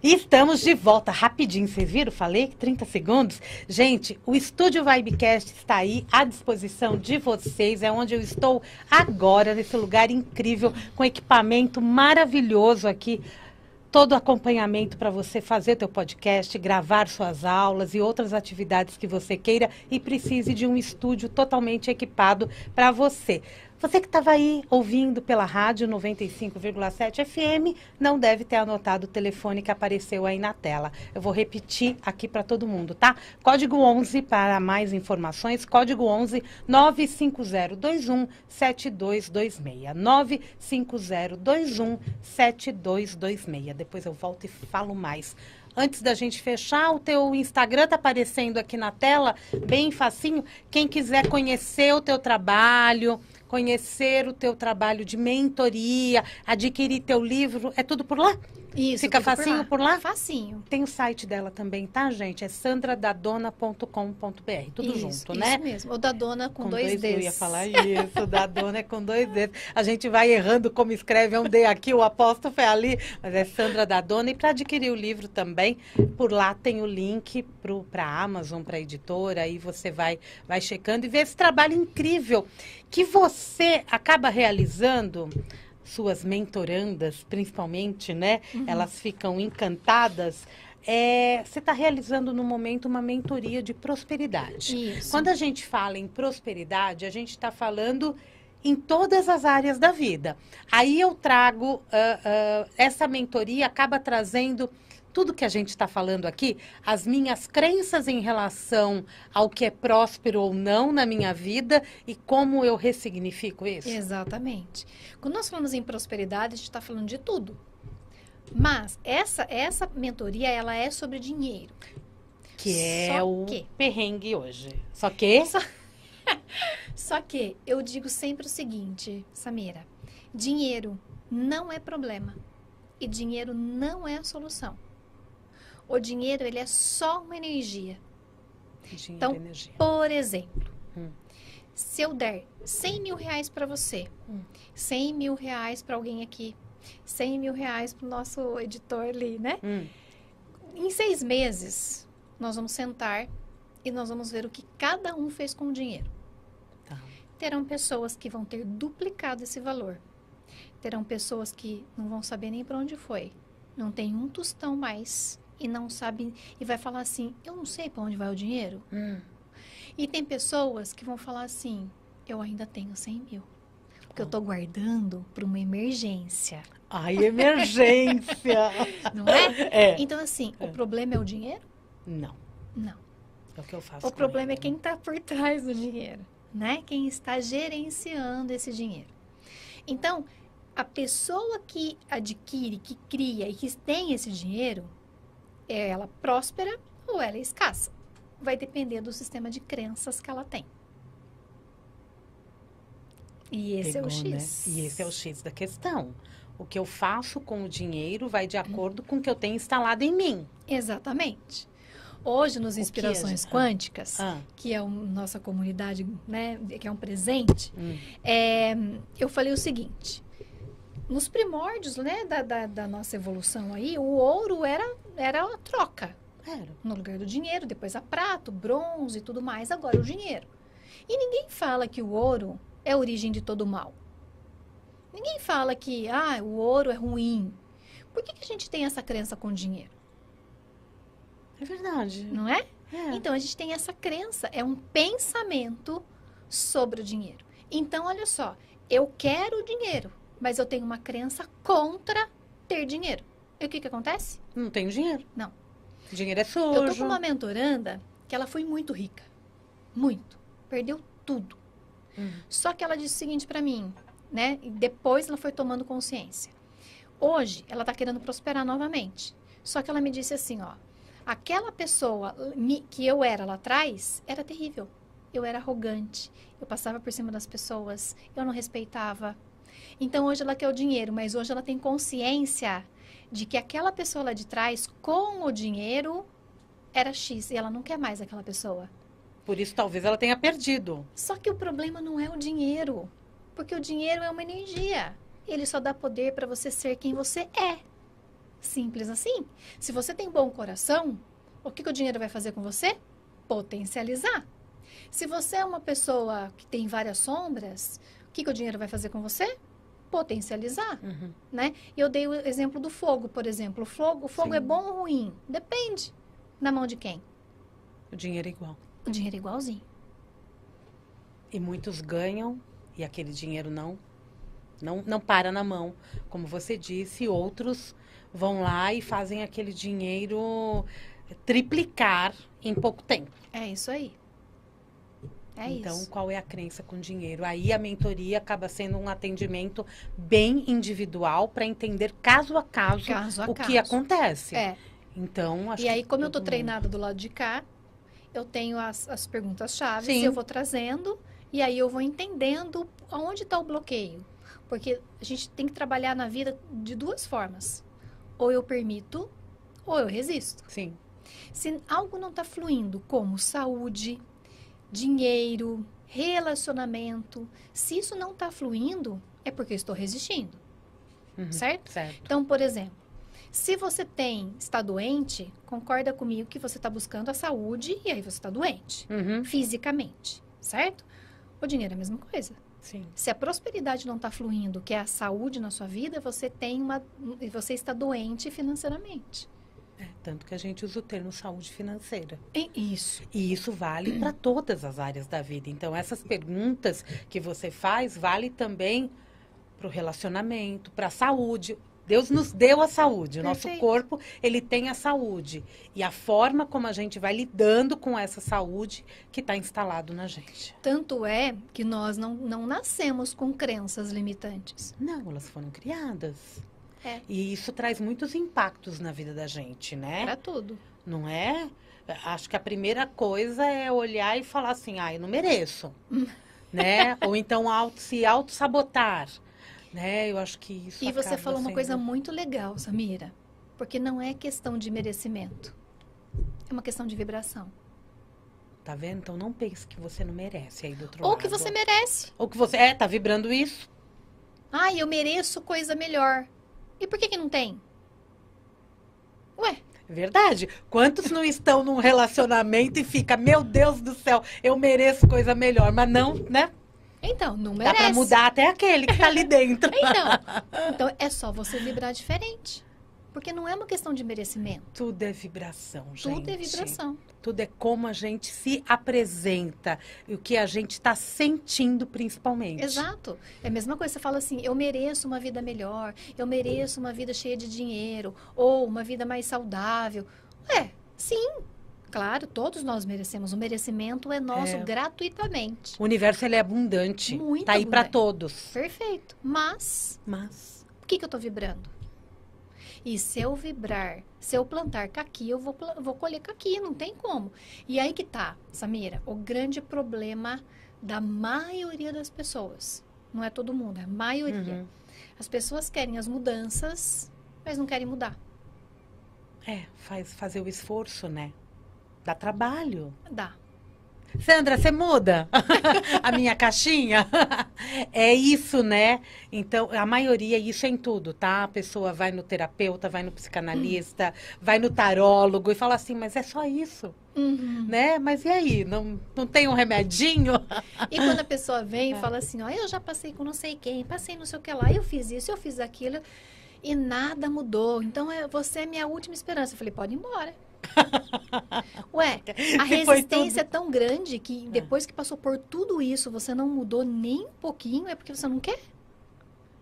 E estamos de volta, rapidinho, vocês viram? Falei 30 segundos. Gente, o Estúdio Vibecast está aí à disposição de vocês, é onde eu estou agora, nesse lugar incrível, com equipamento maravilhoso aqui, todo acompanhamento para você fazer teu podcast, gravar suas aulas e outras atividades que você queira e precise de um estúdio totalmente equipado para você. Você que estava aí ouvindo pela rádio 95,7 FM, não deve ter anotado o telefone que apareceu aí na tela. Eu vou repetir aqui para todo mundo, tá? Código 11 para mais informações, código 11 95021 7226. 95021 7226. Depois eu volto e falo mais. Antes da gente fechar, o teu Instagram tá aparecendo aqui na tela, bem facinho. Quem quiser conhecer o teu trabalho, conhecer o teu trabalho de mentoria, adquirir teu livro, é tudo por lá? Isso, Fica facinho por lá? Facinho. Tem o site dela também, tá, gente? É sandradadona.com.br. Tudo junto, né? Isso mesmo. Ou da dona com dois Ds. Eu ia falar isso, da dona é com 2 Ds. A gente vai errando como escreve, é um D aqui, o apóstrofo é ali, mas é Sandra da Dona. E para adquirir o livro também, por lá tem o link para a Amazon, para a editora, aí você vai checando e vê esse trabalho incrível que você acaba realizando. Suas mentorandas, principalmente, né? Elas ficam encantadas. Você está realizando no momento uma mentoria de prosperidade. Isso. Quando a gente fala em prosperidade, a gente está falando em todas as áreas da vida. Aí eu trago, essa mentoria acaba trazendo tudo que a gente está falando aqui, as minhas crenças em relação ao que é próspero ou não na minha vida e como eu ressignifico isso. Exatamente. Quando nós falamos em prosperidade, a gente está falando de tudo. Mas essa mentoria, ela é sobre dinheiro. Que é Só o que- perrengue hoje. Só que... Só que eu digo sempre o seguinte, Samira, dinheiro não é problema e dinheiro não é a solução. O dinheiro, ele é só uma energia. Dinheiro, Então, energia. por exemplo, Hum. se eu der 100 mil reais para você, 100 mil reais para alguém aqui, 100 mil reais para o nosso editor ali, né? Em 6 meses, nós vamos sentar e nós vamos ver o que cada um fez com o dinheiro. Tá. Terão pessoas que vão ter duplicado esse valor. Terão pessoas que não vão saber nem para onde foi. Não tem um tostão mais e não sabe e vai falar assim, eu não sei para onde vai o dinheiro. E tem pessoas que vão falar assim, eu ainda tenho 100 mil. Porque eu estou guardando para uma emergência. Ai, emergência! Não é? É. Então, assim, o problema é o dinheiro? Não, Não. é o que eu faço. O com problema é ele. quem está por trás do dinheiro. né? Quem está gerenciando esse dinheiro. Então, a pessoa que adquire, que cria e que tem esse dinheiro, é ela próspera ou ela é escassa? Vai depender do sistema de crenças que ela tem. E esse é o X. Né? E esse é o X da questão. O que eu faço com o dinheiro vai de acordo com o que eu tenho instalado em mim. Exatamente. Hoje, nos Inspirações Quânticas, que é a nossa comunidade, né, que é um presente, eu falei o seguinte: nos primórdios, né, da nossa evolução aí, o ouro era a troca. No lugar do dinheiro, depois a prata, o bronze e tudo mais, agora o dinheiro. E ninguém fala que o ouro é a origem de todo o mal. Ninguém fala que o ouro é ruim. Por que a gente tem essa crença com o dinheiro? É verdade. Não é? Então, a gente tem essa crença, é um pensamento sobre o dinheiro. Então, olha só, eu quero o dinheiro, mas eu tenho uma crença contra ter dinheiro. E o que acontece? Não tenho dinheiro. Não. O dinheiro é sujo. Eu tô com uma mentoranda que ela foi muito rica. Muito. Perdeu tudo. Só que ela disse o seguinte pra mim, né? E depois ela foi tomando consciência. Hoje, ela tá querendo prosperar novamente. Só que ela me disse assim, ó. Aquela pessoa que eu era lá atrás, era terrível. Eu era arrogante. Eu passava por cima das pessoas. Eu não respeitava. Então, hoje ela quer o dinheiro, mas hoje ela tem consciência de que aquela pessoa lá de trás, com o dinheiro, era X. E ela não quer mais aquela pessoa. Por isso, talvez ela tenha perdido. Só que o problema não é o dinheiro. Porque o dinheiro é uma energia. Ele só dá poder para você ser quem você é. Simples assim. Se você tem bom coração, o que o dinheiro vai fazer com você? Potencializar. Se você é uma pessoa que tem várias sombras, o que o dinheiro vai fazer com você? Potencializar, né? Eu dei o exemplo do fogo, por exemplo. O fogo é bom ou ruim? Depende. Na mão de quem? O dinheiro é igual. O dinheiro é igualzinho. E muitos ganham e aquele dinheiro não para na mão. Como você disse, outros vão lá e fazem aquele dinheiro triplicar em pouco tempo. É isso aí. Então, qual é a crença com dinheiro? Aí a mentoria acaba sendo um atendimento bem individual para entender caso a caso o que acontece. Então, acho e aí, como eu tô treinada do lado de cá, eu tenho as perguntas-chave, eu vou trazendo, e aí eu vou entendendo aonde está o bloqueio. Porque a gente tem que trabalhar na vida de duas formas. Ou eu permito, ou eu resisto. Sim. Se algo não está fluindo, como saúde, dinheiro, relacionamento, se isso não está fluindo, é porque eu estou resistindo. Certo? Então, por exemplo, se você está doente, concorda comigo que você está buscando a saúde e aí você está doente, fisicamente, certo? O dinheiro é a mesma coisa. Sim. Se a prosperidade não está fluindo, que é a saúde na sua vida, você está doente financeiramente. Tanto que a gente usa o termo saúde financeira. Isso. E isso vale para todas as áreas da vida. Então, essas perguntas que você faz vale também para o relacionamento, para a saúde. Deus nos deu a saúde. O nosso corpo, ele tem a saúde. E a forma como a gente vai lidando com essa saúde que está instalado na gente. Tanto é que nós não nascemos com crenças limitantes. Não, elas foram criadas. E isso traz muitos impactos na vida da gente, né? Para tudo. Não é? Acho que a primeira coisa é olhar e falar assim, eu não mereço. Né? Ou então se auto-sabotar. Né? Eu acho que isso E você falou uma coisa muito legal, Samira. Porque não é questão de merecimento. É uma questão de vibração. Tá vendo? Então não pense que você não merece aí do outro lado. Ou que você merece. Ou que você... tá vibrando isso. Eu mereço coisa melhor. E por que não tem? Ué. Verdade. Quantos não estão num relacionamento e fica, meu Deus do céu, eu mereço coisa melhor. Mas não, né? Então, não merece. Dá pra mudar até aquele que tá ali dentro. Então, é só você vibrar diferente. Porque não é uma questão de merecimento. Tudo é vibração, gente. Tudo é vibração. Tudo é como a gente se apresenta e o que a gente está sentindo, principalmente. Exato. É a mesma coisa. Você fala assim, eu mereço uma vida melhor, eu mereço uma vida cheia de dinheiro, ou uma vida mais saudável. Sim. Claro, todos nós merecemos. O merecimento é nosso gratuitamente. O universo, ele é abundante. Muito tá aí para abundante. todos. Perfeito. Mas, o que eu tô vibrando? E se eu vibrar, se eu plantar caqui, eu vou colher caqui, não tem como. E aí que tá, Samira, o grande problema da maioria das pessoas. Não é todo mundo, é a maioria. As pessoas querem as mudanças, mas não querem mudar. Fazer o esforço, né? Dá trabalho. Dá. Sandra, você muda a minha caixinha? É isso, né? Então, a maioria, isso é em tudo, tá? A pessoa vai no terapeuta, vai no psicanalista, vai no tarólogo e fala assim, mas é só isso, né? Mas e aí? Não tem um remedinho? E quando a pessoa vem e fala assim, ó, eu já passei com não sei quem, passei não sei o que lá, eu fiz isso, eu fiz aquilo, e nada mudou. Então, você é minha última esperança. Eu falei, pode ir embora. Ué, a resistência é tão grande que depois que passou por tudo isso, você não mudou nem um pouquinho, é porque você não quer.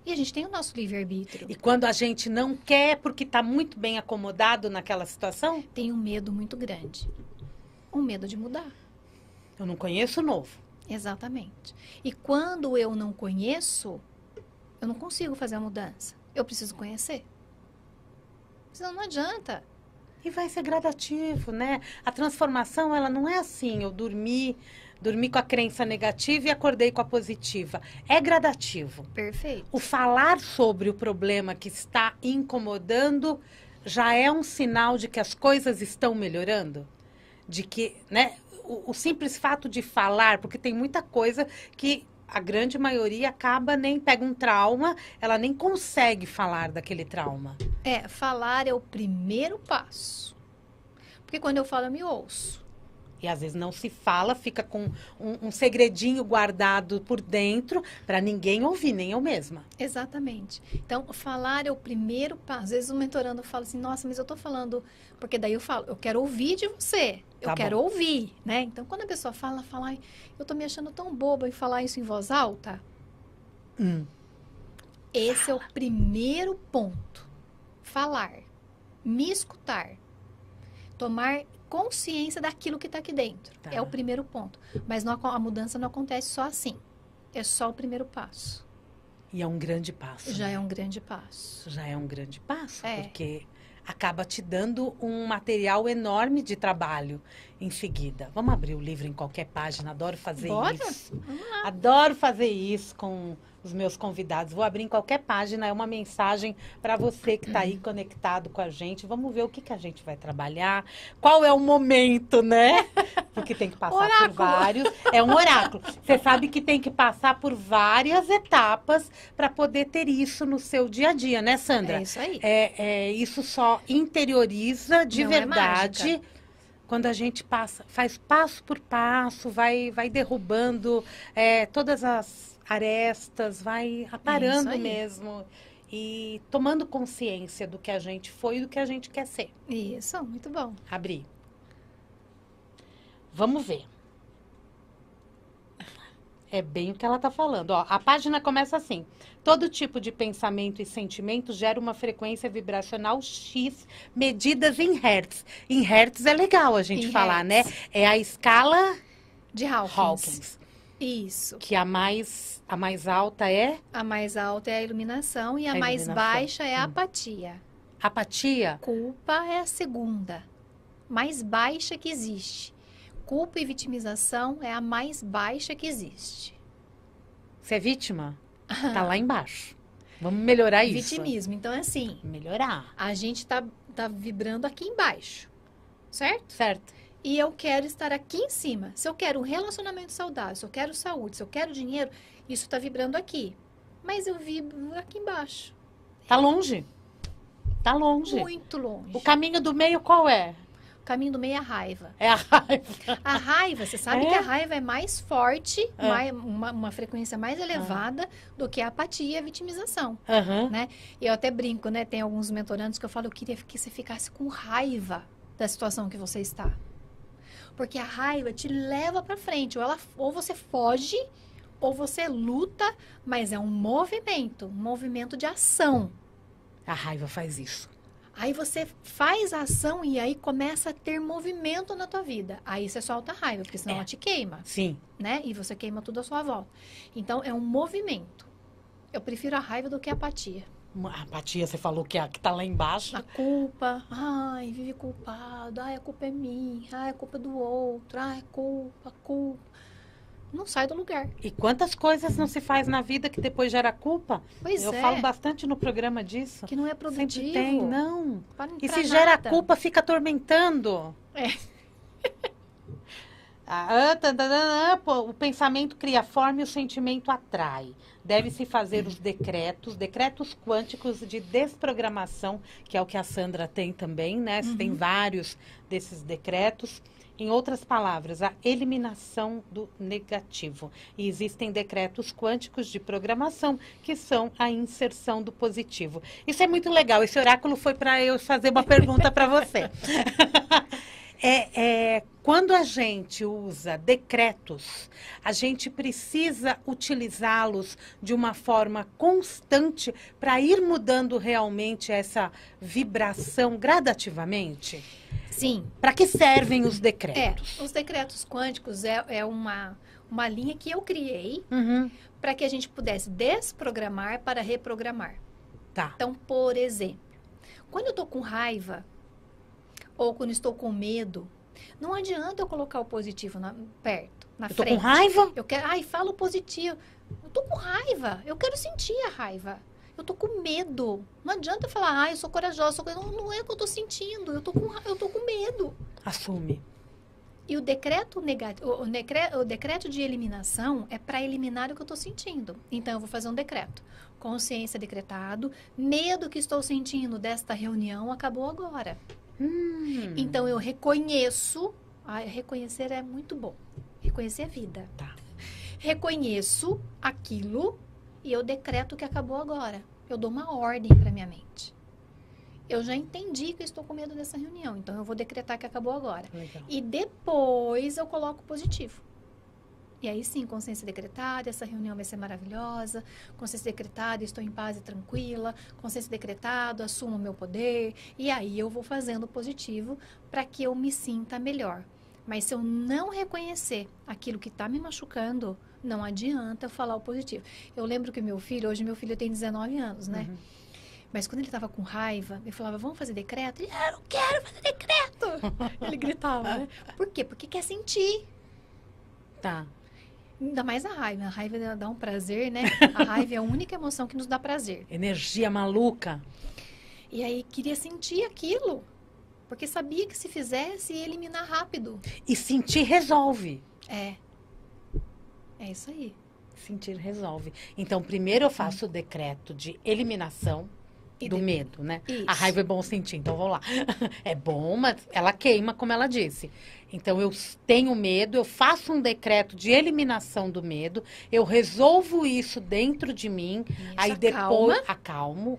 E a gente tem o nosso livre-arbítrio. E quando a gente não quer porque está muito bem acomodado naquela situação? Tem um medo muito grande. Um medo de mudar. Eu não conheço o novo. Exatamente. E quando eu não conheço, eu não consigo fazer a mudança. Eu preciso conhecer. Senão não adianta. E vai ser gradativo, né? A transformação, ela não é assim, eu dormi com a crença negativa e acordei com a positiva. É gradativo. Perfeito. O falar sobre o problema que está incomodando já é um sinal de que as coisas estão melhorando. De que, né? O simples fato de falar, porque tem muita coisa que a grande maioria pega um trauma, ela nem consegue falar daquele trauma. Falar é o primeiro passo. Porque quando eu falo, eu me ouço. E às vezes não se fala, fica com um segredinho guardado por dentro para ninguém ouvir, nem eu mesma. Exatamente. Então, falar é o primeiro passo. Às vezes o mentorando fala assim, nossa, mas eu tô falando... Porque daí eu falo, eu quero ouvir de você. Eu quero ouvir, né? Então, quando a pessoa fala, ai, eu tô me achando tão boba em falar isso em voz alta. Esse é o primeiro ponto. Falar. Me escutar. Tomar consciência daquilo que está aqui dentro. É o primeiro ponto. Mas a mudança não acontece só assim. É só o primeiro passo. E é um grande passo. Já é um grande passo. Já é um grande passo, porque acaba te dando um material enorme de trabalho em seguida. Vamos abrir o livro em qualquer página, adoro fazer isso. Vamos lá. Adoro fazer isso com os meus convidados. Vou abrir em qualquer página, é uma mensagem para você que está aí conectado com a gente. Vamos ver o que a gente vai trabalhar, qual é o momento, né? Porque tem que passar por vários. É um oráculo. Você sabe que tem que passar por várias etapas para poder ter isso no seu dia a dia, né, Sandra? É isso aí. Isso só interioriza de Não verdade. É mágica. Quando a gente faz passo por passo, vai derrubando todas as arestas, vai aparando mesmo e tomando consciência do que a gente foi e do que a gente quer ser. Isso, muito bom. Abrir. Vamos ver. É bem o que ela está falando. Ó, a página começa assim. Todo tipo de pensamento e sentimento gera uma frequência vibracional X, medidas em hertz. Em hertz é legal a gente falar, né? É a escala de Hawkins. Isso. Que a mais alta é? A mais alta é a iluminação e a mais baixa é a apatia. Apatia? Culpa é a segunda. Mais baixa que existe. Culpa e vitimização é a mais baixa que existe. Você é vítima? Tá lá embaixo. Vamos melhorar isso. Vitimismo. Então, é assim. Melhorar. A gente tá vibrando aqui embaixo. Certo? Certo. E eu quero estar aqui em cima. Se eu quero um relacionamento saudável, se eu quero saúde, se eu quero dinheiro, isso tá vibrando aqui. Mas eu vibro aqui embaixo. Tá longe. Tá longe. Muito longe. O caminho do meio qual é? O caminho do meio é a raiva. É a raiva. A raiva, você sabe que a raiva é mais forte, uma frequência mais elevada do que a apatia e a vitimização. Né? E eu até brinco, né? Tem alguns mentorandos que eu falo, eu queria que você ficasse com raiva da situação que você está. Porque a raiva te leva para frente. Ou você foge, ou você luta, mas é um movimento de ação. A raiva faz isso. Aí você faz a ação e aí começa a ter movimento na tua vida. Aí você solta a raiva, porque senão ela te queima, Sim. né? E você queima tudo à sua volta. Então, é um movimento. Eu prefiro a raiva do que a apatia. A apatia, você falou que tá lá embaixo. A culpa, ai, vive culpado, ai, a culpa é minha, ai, a culpa é do outro, ai, culpa. Não sai do lugar. E quantas coisas não se faz na vida que depois gera culpa? Pois Eu é. falo bastante no programa disso. Que não é produtivo. Sempre tem, não. E Pra se gera nada. culpa, fica atormentando. É. O pensamento cria forma e o sentimento atrai. Deve-se fazer os decretos quânticos de desprogramação, que é o que a Sandra tem também, né? Você tem vários desses decretos. Em outras palavras, a eliminação do negativo. E existem decretos quânticos de programação, que são a inserção do positivo. Isso é muito legal. Esse oráculo foi para eu fazer uma pergunta para você. Quando a gente usa decretos, a gente precisa utilizá-los de uma forma constante para ir mudando realmente essa vibração gradativamente? Sim. Para que servem os decretos? Os decretos quânticos é uma linha que eu criei para que a gente pudesse desprogramar para reprogramar. Tá. Então, por exemplo, quando eu estou com raiva ou quando estou com medo, não adianta eu colocar o positivo perto, na frente. Eu tô com raiva? Eu quero, fala o positivo. Eu tô com raiva, eu quero sentir a raiva. Eu tô com medo. Não adianta eu falar, eu sou corajosa. Não é o que eu tô sentindo, eu tô com medo. Assume. E o decreto o decreto de eliminação é para eliminar o que eu estou sentindo. Então, eu vou fazer um decreto. Consciência decretado, medo que estou sentindo desta reunião acabou agora. Então, eu reconheço. Reconhecer é muito bom. Reconhecer a vida. Tá. Reconheço aquilo e eu decreto que acabou agora. Eu dou uma ordem para minha mente. Eu já entendi que eu estou com medo dessa reunião, então eu vou decretar que acabou agora. Legal. E depois eu coloco positivo. E aí sim, consciência decretada, essa reunião vai ser maravilhosa. Consciência decretada, estou em paz e tranquila. Consciência decretada, assumo o meu poder. E aí eu vou fazendo positivo para que eu me sinta melhor. Mas se eu não reconhecer aquilo que está me machucando, não adianta eu falar o positivo. Eu lembro que hoje meu filho tem 19 anos, né? Mas quando ele estava com raiva, eu falava, vamos fazer decreto? Ele, eu não quero fazer decreto! Ele gritava, né? Por quê? Porque quer sentir. Tá. Ainda mais a raiva. A raiva dá um prazer, né? A raiva é a única emoção que nos dá prazer. Energia maluca. E aí, queria sentir aquilo. Porque sabia que se fizesse, ia eliminar rápido. E sentir resolve. É isso aí. Sentir resolve. Então, primeiro eu faço o decreto de eliminação do medo, né? Isso. A raiva é bom sentir, então vamos lá. É bom, mas ela queima, como ela disse. Então, eu tenho medo, eu faço um decreto de eliminação do medo, eu resolvo isso dentro de mim, aí depois acalmo,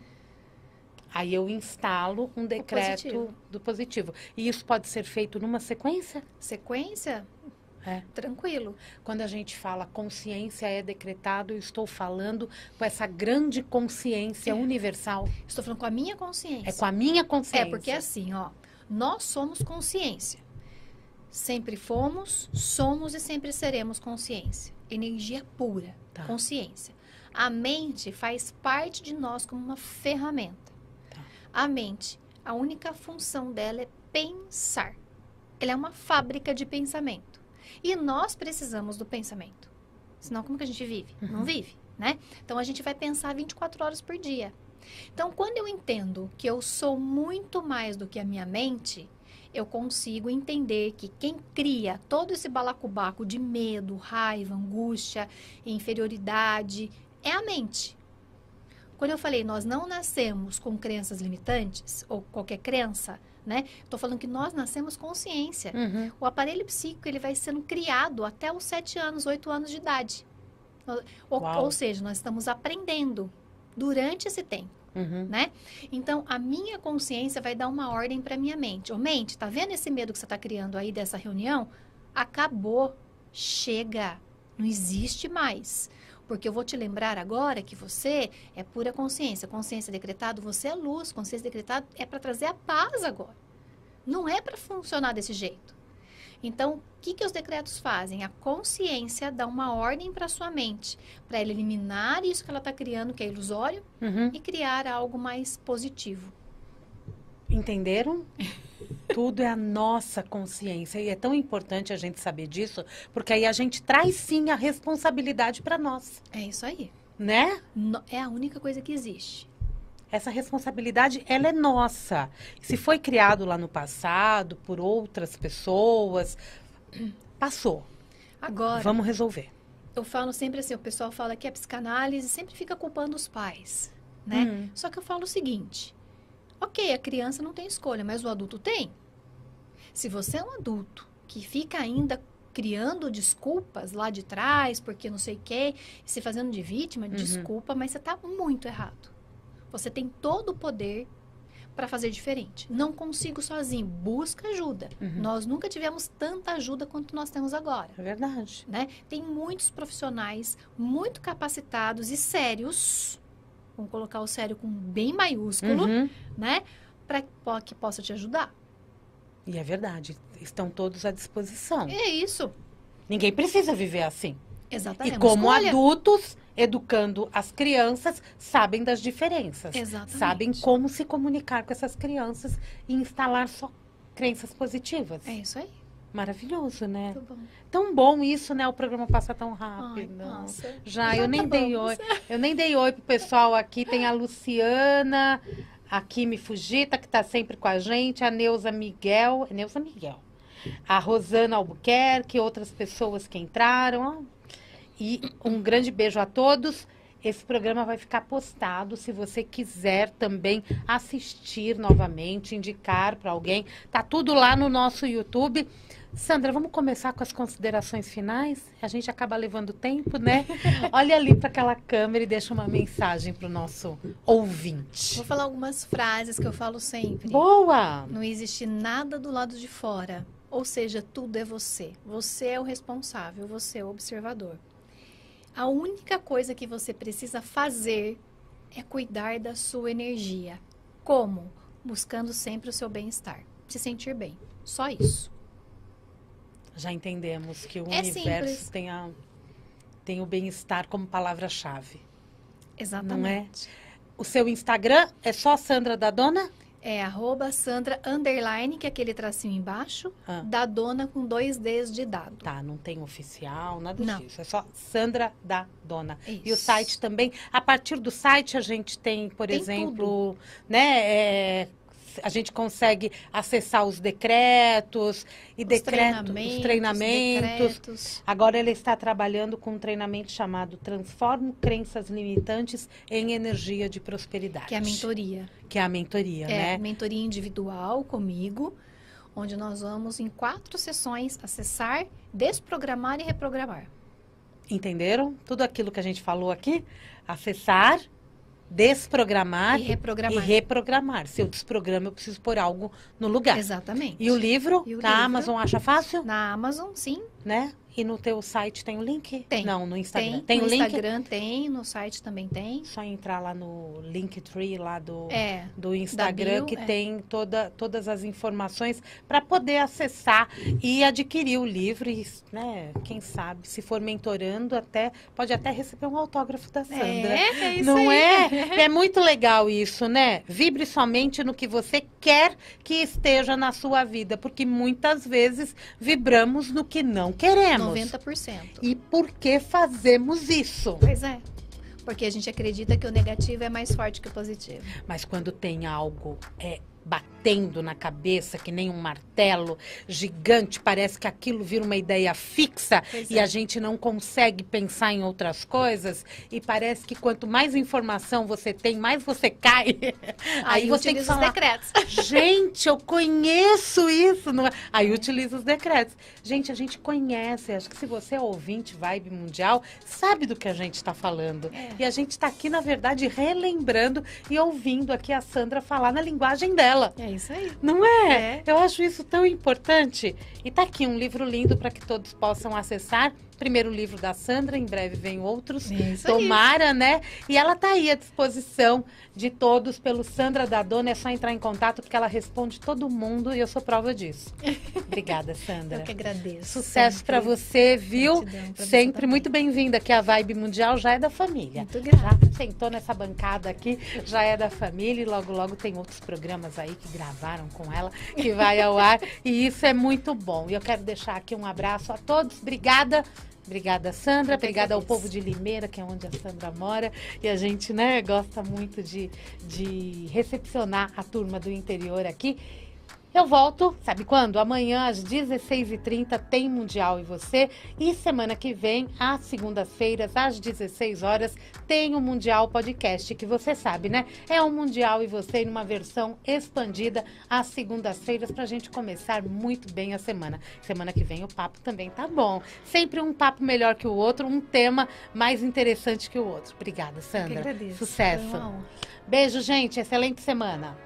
aí eu instalo um decreto do positivo. E isso pode ser feito numa sequência? Sequência? Tranquilo. Quando a gente fala consciência é decretado, eu estou falando com essa grande consciência universal. Estou falando com a minha consciência. É com a minha consciência. Porque assim, nós somos consciência. Sempre fomos, somos e sempre seremos consciência. Energia pura, consciência. A mente faz parte de nós como uma ferramenta. A mente, a única função dela é pensar. Ela é uma fábrica de pensamento. E nós precisamos do pensamento. Senão, como que a gente vive? Não vive, né? Então, a gente vai pensar 24 horas por dia. Então, quando eu entendo que eu sou muito mais do que a minha mente, eu consigo entender que quem cria todo esse balacobaco de medo, raiva, angústia, inferioridade, é a mente. Quando eu falei, nós não nascemos com crenças limitantes, ou qualquer crença, né? Estou falando que nós nascemos consciência. O aparelho psíquico, ele vai sendo criado até os 7 anos, 8 anos de idade. Ou seja, nós estamos aprendendo durante esse tempo, né? Então, a minha consciência vai dar uma ordem para minha mente. Mente, tá vendo esse medo que você está criando aí dessa reunião? Acabou. Chega. Não existe mais. Porque eu vou te lembrar agora que você é pura consciência. Consciência decretado, você é luz. Consciência decretado é para trazer a paz agora. Não é para funcionar desse jeito. Então, o que os decretos fazem? A consciência dá uma ordem para sua mente, para ela eliminar isso que ela está criando, que é ilusório, e criar algo mais positivo. Entenderam? Tudo é a nossa consciência. E é tão importante a gente saber disso, porque aí a gente traz sim a responsabilidade para nós. É isso aí. Né? É a única coisa que existe. Essa responsabilidade, ela é nossa. Se foi criado lá no passado, por outras pessoas, passou. Agora, vamos resolver. Eu falo sempre assim, o pessoal fala que a psicanálise sempre fica culpando os pais, né? Só que eu falo o seguinte, ok, a criança não tem escolha, mas o adulto tem. Se você é um adulto que fica ainda criando desculpas lá de trás, porque não sei o quê, se fazendo de vítima, desculpa, mas você está muito errado. Você tem todo o poder para fazer diferente. Não consigo sozinho. Busca ajuda. Nós nunca tivemos tanta ajuda quanto nós temos agora. É verdade. Né? Tem muitos profissionais muito capacitados e sérios. Vamos colocar o sério com bem maiúsculo, né? Para que possa te ajudar. E é verdade. Estão todos à disposição. É isso. Ninguém precisa viver assim. Exatamente. E como adultos, educando as crianças, sabem das diferenças. Exatamente. Sabem como se comunicar com essas crianças e instalar só crenças positivas. É isso aí. Maravilhoso, né? Muito bom. Tão bom isso, né? O programa passa tão rápido. Ai, nossa. Eu nem dei oi. Eu nem dei oi pro pessoal aqui. Tem a Luciana, a Kimi Fujita, que tá sempre com a gente, a Neuza Miguel. Neuza Miguel. A Rosana Albuquerque, outras pessoas que entraram. E um grande beijo a todos. Esse programa vai ficar postado. Se você quiser também assistir novamente, indicar para alguém. Tá tudo lá no nosso YouTube. Sandra, vamos começar com as considerações finais? A gente acaba levando tempo, né? Olha ali para aquela câmera e deixa uma mensagem para o nosso ouvinte. Vou falar algumas frases que eu falo sempre. Boa! Não existe nada do lado de fora. Ou seja, tudo é você. Você é o responsável, você é o observador. A única coisa que você precisa fazer é cuidar da sua energia. Como? Buscando sempre o seu bem-estar. Se sentir bem. Só isso. Já entendemos que o É universo tem o bem-estar como palavra-chave. Exatamente. Não é? O seu Instagram é só Sandra da Dona? É @Sandra_, que é aquele tracinho embaixo, da Dona com 2 Ds de dado. Tá, não tem oficial, nada Não. disso. É só Sandra da Dona. Isso. E o site também. A partir do site a gente tem, por Tem exemplo, tudo. né? A gente consegue acessar os decretos e Os os treinamentos. decretos. Agora ele está trabalhando com um treinamento chamado Transformo Crenças Limitantes em Energia de Prosperidade. Que é a mentoria. Que é a mentoria, né? Mentoria individual comigo, onde nós vamos em 4 sessões acessar, desprogramar e reprogramar. Entenderam? Tudo aquilo que a gente falou aqui. Acessar, desprogramar E reprogramar. e reprogramar. Se eu desprogramo, eu preciso pôr algo no lugar. Exatamente. E o livro, E o na livro? Amazon, acha fácil? Na Amazon, sim. Né? E no teu site tem o link? Tem. Não, no Instagram. Tem o no link? Instagram tem, no site também tem. Só entrar lá no Linktree lá do Da Instagram, bio, que tem todas as informações para poder acessar e adquirir o livro. E, né, quem sabe, se for mentorando, pode até receber um autógrafo da Sandra. É isso Não aí. é? É muito legal isso, né? Vibre somente no que você quer que esteja na sua vida, porque muitas vezes vibramos no que não queremos. 90%. E por que fazemos isso? Pois é. Porque a gente acredita que o negativo é mais forte que o positivo. Mas quando tem algo batendo na cabeça, que nem um martelo gigante, parece que aquilo vira uma ideia fixa Pois e é. a gente não consegue pensar em outras coisas. E parece que quanto mais informação você tem, mais você cai. Aí você tem que utiliza os falar, decretos. gente, eu conheço isso. Não é? Aí utiliza os decretos. Gente, a gente conhece. Acho que se você é ouvinte Vibe Mundial, sabe do que a gente está falando. E a gente está aqui, na verdade, relembrando e ouvindo aqui a Sandra falar na linguagem dela. É isso aí. Não é? É. Eu acho isso tão importante. E tá aqui um livro lindo para que todos possam acessar primeiro livro da Sandra, em breve vem outros. É isso Tomara, né? E ela tá aí à disposição de todos pelo Sandra da Dona. É só entrar em contato, porque ela responde todo mundo e eu sou prova disso. Obrigada, Sandra. Eu que agradeço. Sucesso para você, viu? Gratidão pra você Sempre também. muito bem-vinda, que a Vibe Mundial já é da família. Muito grata. Já sentou nessa bancada aqui, já é da família e logo, logo tem outros programas aí que gravaram com ela, que vai ao ar e isso é muito bom. E eu quero deixar aqui um abraço a todos. Obrigada. Obrigada, Sandra. Eu que Obrigada ao agradeço. povo de Limeira, que é onde a Sandra mora. E a gente, né, gosta muito de recepcionar a turma do interior aqui. Eu volto, sabe quando? Amanhã, às 16h30, tem Mundial e Você. E semana que vem, às segundas-feiras, às 16 horas, tem o Mundial Podcast, que você sabe, né? É o Mundial e Você numa versão expandida às segundas-feiras, pra gente começar muito bem a semana. Semana que vem o papo também tá bom. Sempre um papo melhor que o outro, um tema mais interessante que o outro. Obrigada, Eu que Sandra. agradeço. Sucesso. Foi uma honra. Beijo, gente. Excelente semana.